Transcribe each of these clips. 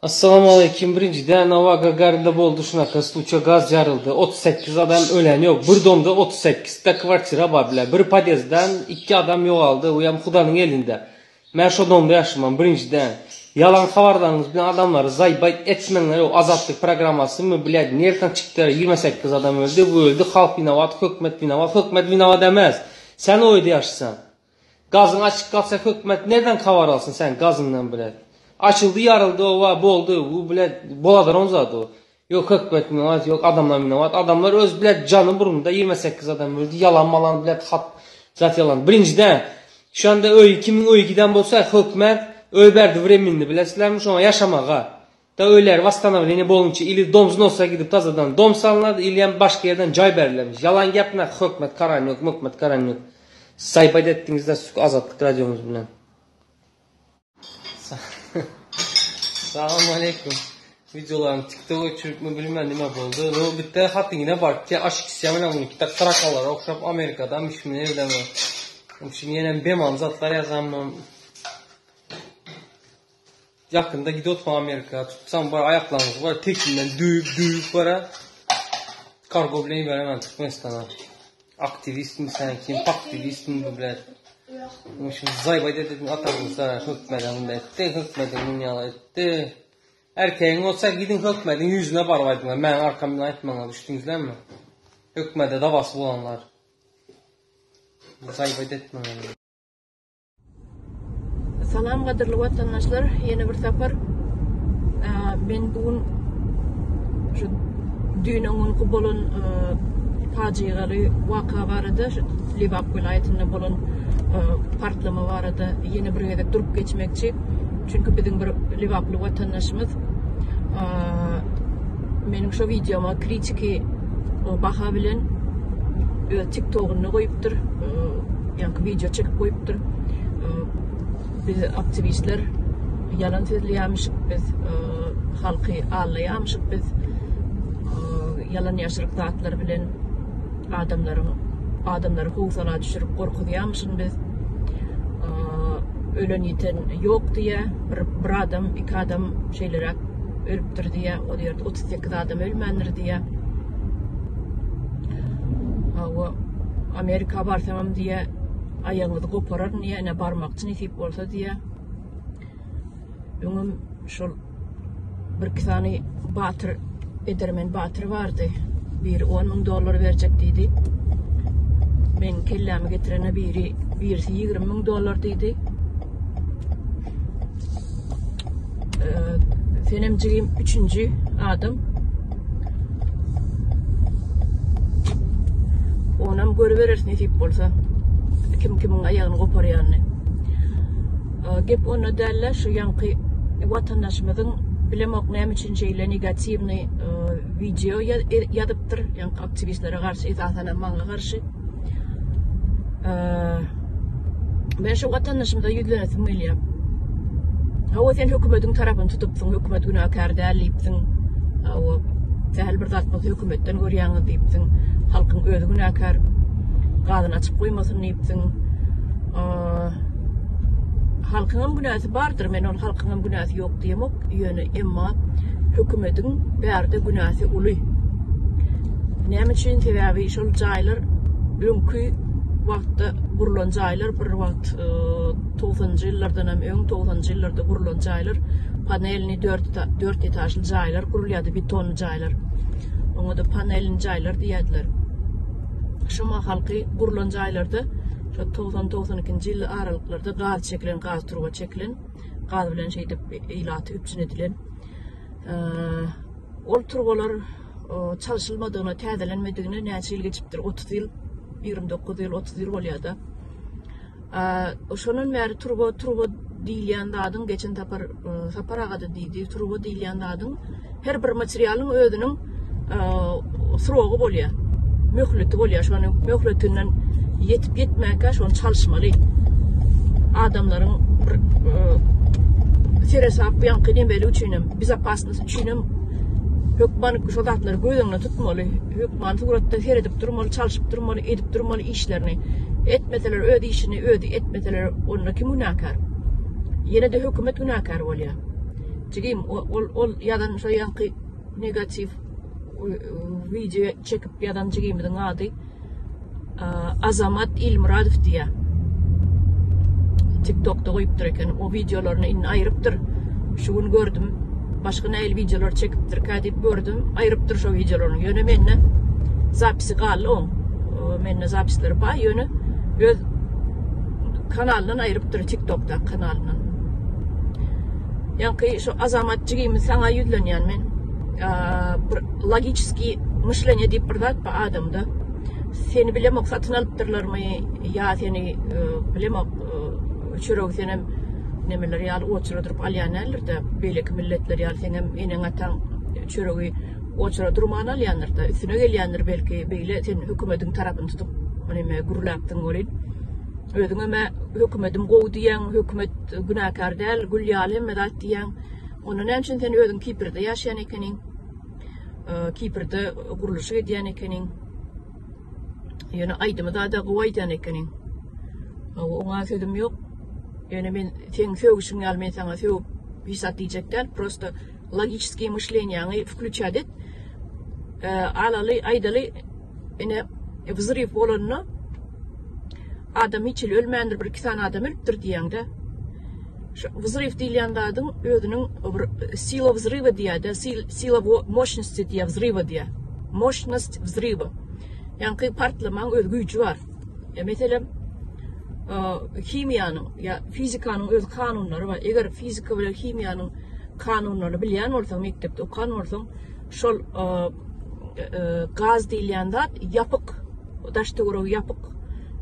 Assalamu aleyküm. Birinciden Nova Gagarin'de boldu şunakası uça gaz yarıldı. 38 adam ölen yok. Bir domda 38 de kvartira var bile. Bir padezden 2 adam yok aldı. Uyam Xudanın elinde. Ben şu domda yaşamam. Birinciden yalan haberlarınız bilen adamları zaybayt etmenler o azatlık programması mı biledi. Nereden çıktılar? 28 adam öldü. Bu öldü. Halk binavat, hükümet binavat. Hükümet binavat demez. Sen o öyle yaşasan. Gazın açık kalsa hükümet nereden haber alsın sen gazından bile? Açıldı, yarıldı, o var, boldu, bu bile boladır onzadı o. Yok hükümet minavat, yok adamlar minavat. Adamlar öz bile canı burnunda 28 adam öldü. Yalan malan bile zat yalan. Birinciden şu anda 2012'den bolsa hükümet öberdi vremenini bilesizlermiş ama yaşamağa. Da öyler vastanavleni bolunca ili domzun olsa gidip tazadan dom salınardı, ili başka yerden cay verirlermiş. Yalan yapmak hükümet karan yok, hükümet karan yok. Saybayda ettiğinizde azatlık radyomuz bilen. Selamun aleyküm. Videolarım TikTok'a çürük mü bilmem nime oldu. O bitti hatta yine var ki aşk istemene bunu kitap sarakalara okşap Amerika'dan şimdi evleme. Şimdi yine beman zatlar yazamam. Yakında gidiyoruz Amerika'ya tutsam var ayaklarımız var tekinden düğüp para. Kargo bile veremem Türkmenistan'a. Aktivist mi sen kim? Aktivist mi bu bile? Şimdi zaybayda dedim atamızda hükmeden etti, hükmeden yalan etti. Erkeğin olsa gidin hükmedin yüzüne barbaydınlar. Ben arkamdan etmana düştünüzler mi? Hükmede davası olanlar. Zaybayda etmenen. Salam kadirli vatandaşlar, yeni bir sefer ben bugün şu dünyanın kubolun faciaları vaka vardı. Livap vilayetinde bulun partlama vardı. Yeni bir yerde durup geçmekçi. Çünkü bizim bir Livaplı vatandaşımız benim şu videoma kritiki baha bilen TikTok'unu koyuptur. Yani video çekip koyuptur. Biz aktivistler yalan söyleyemişik biz, halkı ağlayamışık biz, yalan yaşırık zatlar bilen adamları huvsala düşürüp korkuyamışık biz, ölen yiten yok diye bir adam, iki adam şeylere ölüptür diye, o diyor 38 adam ölmendir diye, Amerika barsamam diye ayağınızı koparar niye ne barmakçı nisip olsa diye. Ünüm şu bir tane batır edermen batır vardı. Bir $10,000 verecek dedi. Ben kellemi getirene birisi $20,000 dedi. Fenemciliğim 3. adam. Onam görüverir nisip olsa. Kimin ayağını koparıyanı. Gep onu derler şu yankı vatandaşımızın bilemek ne için şeyle negatifni video yadıptır. Yankı aktivistlere karşı, izahana bana karşı. Ben şu vatandaşımda yüzlenesim öyle. Hava sen hükümetin tarafını tutupsun, hükümet günahkar derleyipsin. Sehel bir zatmak hükümetten görüyanı deyipsin. Halkın özü günahkar. Kadın açıp koymasın deyipsin. Halkının günahı vardır, men ol halkının günahı yok diyemek yönü emma hükümetin berde günahı ulu. Ne için sebebi şol caylar önkü vakti kurulan caylar bir vakt 90'cı yıllardan hem 90'cı yıllarda kurulan caylar panelini 4 etaşlı caylar kuruluyordu, bir ton caylar. Onu da panelin caylar diyediler. Şuma halkı kurulan caylarda 90-92 yıl aralıklarda gaz çekilen, gaz turuva çekilen, gaz bilen şeyde ilatı üpsün edilen. O turuvalar çalışılmadığına, təzelenmediğine neçə yıl geçiptir? 30 yıl, 29 yıl, 30 yıl oluyor da. Şunun meri turuva deyilyen dadın, geçen sapar ağadı deydi, turuva deyilyen dadın, her bir materyalın ödünün sıroğu oluyor. Möhleti oluyor, şu an möhletinden yetip yetmeyken şu an çalışmalı. Adamların seresap bir yankının beri uçuyunum, biz apasınız uçuyunum, hükmanı şu zatları gözünle tutmalı, hükmanı figuratta seyredip durmalı, çalışıp durmalı, edip durmalı işlerini. Etmeseler öde işini, öde etmeseler onunla kim günahkar? Yine de hükümet günahkar oluyor. Çekeyim ol yadan şu yankı negatif video çekip yadan çekeyimden adı Azamat İlmuradov diye TikTok'ta koyuptur eken o videolarını in ayırıptır. Şu gün gördüm. Başka ne videolar çekiptir kadip gördüm. Ayırıptır şu videolarını. Yönü menne zapisi kallı on. Menne zapisleri bay yönü. Kanalından ayırıptır TikTok'ta kanalından. Yani şu azamatçı gibi sana yüzleniyor men. Logический мышление deyip birdat bu adamda. Seni bilemok satın alıptırlar mı ya seni bilemok çürük senem nemeler yal oçura durup alyanlar da belki milletler yal senem enen atan çürüğü oçura durman alyanlar da üstüne gelyanlar belki böyle sen hükümetin tarafını tutup neme gurulaptın orin. Özüme hükümetim gow diyen hükümet günahkar değil gül yalim medat diyen onun için sen özün Kipr'de yaşayan ekenin Kipr'de kuruluşu ediyen ekenin yani aydımı da gow ediyen ekenin ona sözüm yok yani ben sen söğüşün gelmeyi sana söğüp hissat diyecekler просто логические мышления включадет alalı aydalı yine взрыв olanını adam hiç ölmeyendir bir iki tane adam ölüptür diyen de взрыв diyen de adın ödünün сила взрыва diye de сила мощности diye взрыва diye мощность взрыва yani partlamanın öz gücü var ya mesela kimyanın ya fizikanın öz kanunları var eğer fizika ve kimyanın kanunlarını bilen olsan mektepte okan olsan şol gaz diyen de yapık daşta göre yapık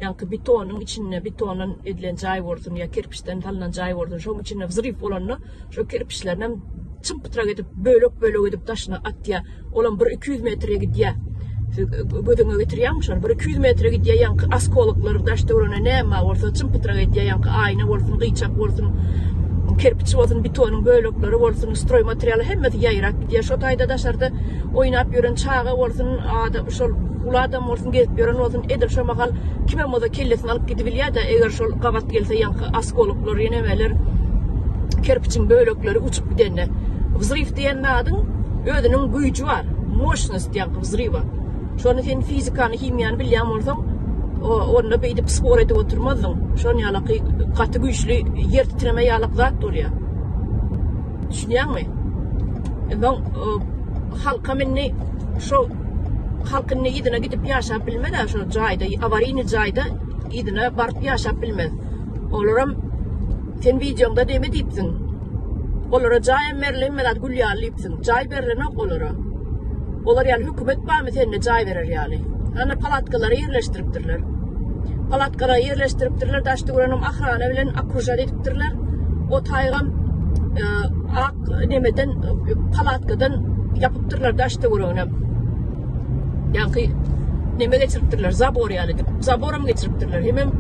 yani betonun içine betonun edilen cay vursun ya kirpişten alınan cay vursun şunun içine взрыв olanını şu kirpişlerden çımpıtırak edip bölük edip taşına at ya olan 1-200 metreye gidiyor gözüne getiriyormuş onu 1-200 metre gidiyor yani askolukları taşta orana ne ma olsa çımpıtırak ediyor yani ayna olsun kıyçak olsun kirpiç olsun betonun bölükleri olsun stroy materyali hemmeti yayrak gidiyor şu tayda taşlarda oynap yören çağı olsun adam şol ulu adam olsun gezip yören olsun edil şu makal kime moda kellesini alıp gidebiliyor da eğer şol kavat gelse yani askolukları yenemeler kirpiçin bölükleri uçup gidene взрыв diyen adın ödünün gücü var мощность yani взрыва şonu sen fizikanı kimyanı bilen olsan onunla beydip spor edip oturmadın şonu yalakı katı güçlü yer titreme yalak zat oluyor düşünüyor musun? Ben halka minni şu halkın idine gidip yaşayıp bilmeden şu cayda avarini cayda idine barıp yaşayıp bilmez olurum sen videomda deme deyipsin olara cay merlin medat gül yağlayıpsın cay berlene olara olar yani hükümet var mı seninle cay verir yani hani palatkaları yerleştiriptirler palatkaları yerleştiriptirler daştı oranım ahrana bilen akkurjal ediptirler o taygam ak nemeden palatkadan yapıptırlar daştı oranım yani neme geçiriptirler zabor yani zabora mı geçiriptirler hemen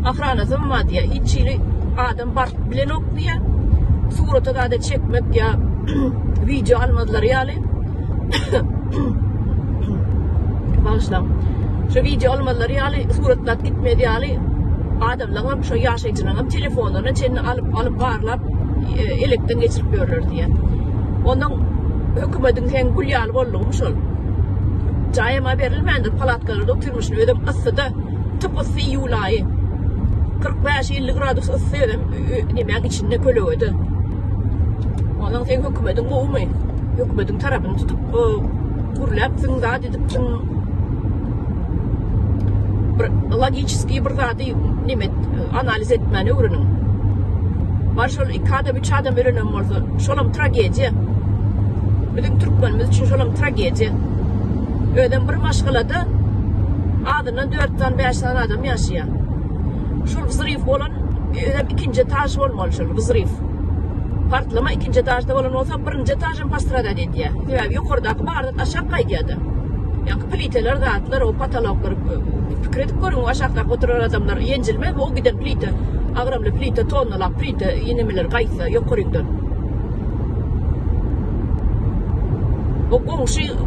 ahranası mı diye hiç şeyli adam bar bilen ok diye surata da çekmek ya video almadılar yani bağışlam şu video almadılar yani suratlar gitmedi yani adamlar şu yaşayıcılarım telefonlarını çenini alıp bağırlap elekten geçirip görürler diye ondan hükümetin sen gül yağlı olmuş ol cayema verilmendir palatkaları doktormuşsun ödüm ısıda tıp ısı yulayı 45-50 gradus ısı ödüm nemek içinde kölöydü ondan sen hükümetin boğumu hükümetin tarafını tutup kurulapsın zat edipsin logический bir zatı nimet analiz etmeni öğrenin var şol 2 adam 3 adam öğrenim olsa şolam tragediya bizim Türkmenimiz için şolam tragediya öden bir maşgalada adından 4'ten 5'ten adam yaşıyor şol взрыв olan öden ikinci etaj olmalı şol взрыв partlama ikinci etajda olan olsa birinci etajın pastrada dediye yani yukarıdaki bardak aşağı kaydiyordu yani pliteler dağıttılar o patalogları fikir edip görün aşağıda oturan adamlar yencilmez o giden plite ağramlı plite tonla plite yenemeler kaysa yukarıdan o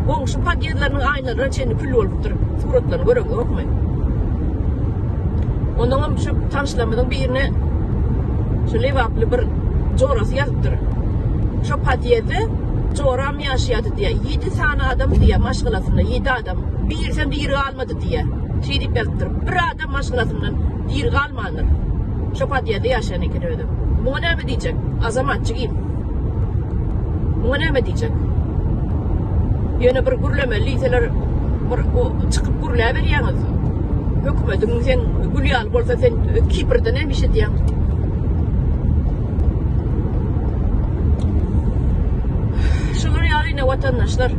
komşu paketlerin aynaları çeni pül olup durur suratlarını görün okmayın ondan şu tanışlamadan birine şu levaplı bir coğrası yazıp durur Şu padiyede çoram yaşayadı diye 7 tane adam diye maşgalasında 7 adam birsem diri almadı diye çiğdip yazdır. Bir adam maşgalasından diri almanır. Şu padiyede yaşayan iken öyle. Buna ne mi diyecek? Azamatçı gibi. Buna ne mi diyecek? Yine bir gürleme liseler çıkıp gürleye veriyorsunuz. Hükümetin sen gülüyal olsa sen Kipr'de ne bir şey diyen. Şunlar yarine vatandaşlar.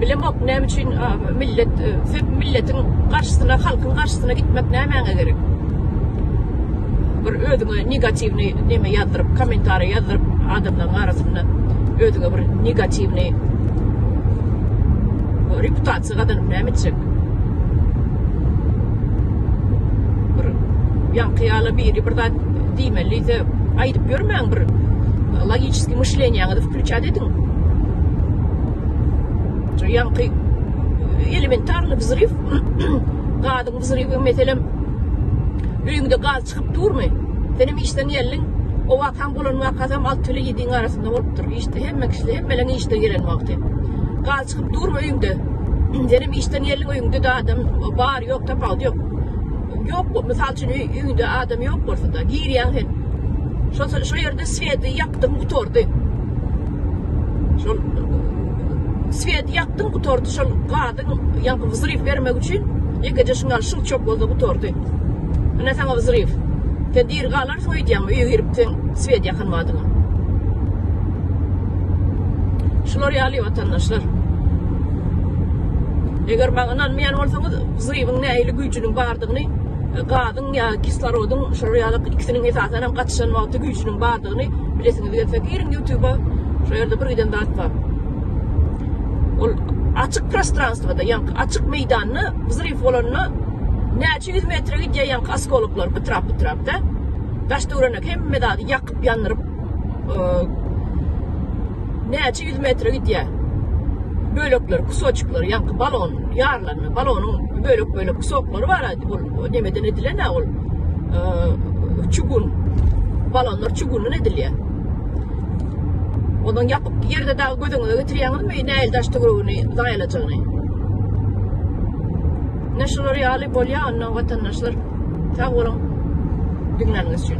Bilemok ne için milletin karşısına, halkın karşısına gitmek ne hemen gerek. Bir ödüne negatifini neme yazdırıp, komentarı yazdırıp adamların arasında ödüne bir negatifini reputasiya kadar ne edecek? Bir yankıyalı biri burada demeliyse ayıp görmeyen bir logический мышление da включать edin. Yankı elementarlı взрыв, gazın взрывı mesela öğünde gaz çıkıp durmuyor. Senin işten gelin, o vakan bulan vakasam 6 ile 7'nin arasında olup dur. İşte hemmelen işte gelen vakti. Gaz çıkıp durma öğünde. Senin işten gelin öğünde de adam bağır yok, tapal yok. Yok, misal için öğünde adam yok olsa da giriyen hen. Şu yerde sveti yaktım kutordu. Şu sveti yaktım kutordu. Şu gazın yankı взрыв vermek için yıkıcı şunlar şıl çok oldu kutordu. Ne sana взрыв? Sen dir galar soyacağım, üye girip sen sveti yakınmadın. Şular yali vatandaşlar. Eğer bana anmayan olsanız взрыв'ın ne eyle gücünün bardığını, gazın ya kislorodun şuraya ikisinin esasen kaçışan vakti gücünün bardığını bilesiniz. Girin YouTube'a şu yerde bir giden dağıt var. O açık пространствоda, yani açık meydanını, взрыв olanını neçe 100 metre gidiyor yani askoluklar bu tarafta. Taşta uğranak hem medadı yakıp yanırıp neçe 100 metre gidiyor. Bölükler, kusoçukları, yani balon, yarlarını, balonun bölük kusokları var. Bu demeden edilen ne ol? Çugun, balonlar çugunun ediliyor. Ondan yapıp yerde daha gözünü getiriyorsunuz mu? Ne el taşta grubunu dayalacağını. National Reali Bolya, vatandaşlar, sağ olun, dinleriniz için.